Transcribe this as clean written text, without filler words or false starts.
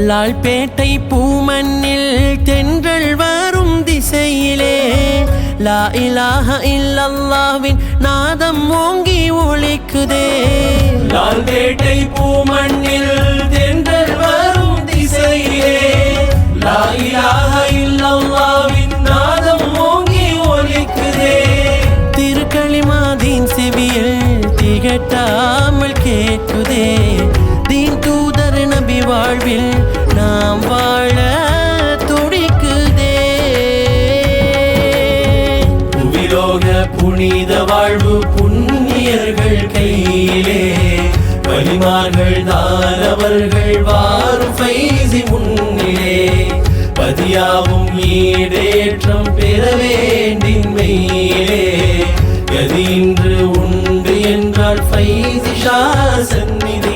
லால்பேட்டை பூமண்ணில் தென்றல் வரும் திசையிலே லா இலாஹ இல்லல்லாஹ்வின் நாதம் ஓங்கி ஒலிக்குதே. லால்பேட்டை பூமண்ணில் தென்றல் வரும் திசையிலே லா இலாஹ இல்லல்லாஹ்வின் நாதம் ஓங்கி ஒலிக்குதே. திருக்களிமாதீன் செவியில் திகட்டாமல் கேட்குதே. தீன் தூதர் நபி வாழ்வில் நாம் வாழ துடிக்குதே. புவிலோக புனித வாழ்வு புண்ணியர்கள் கையிலே வலிமார்கள் தானவர்கள் வாரும் ஃபைசி முன்னிலே பதியாவும் ஈடேற்றம் பெற வேண்டின்மையிலே கதி இன்று உண்டு என்றால் ஃபைசி ஷா சந்நிதி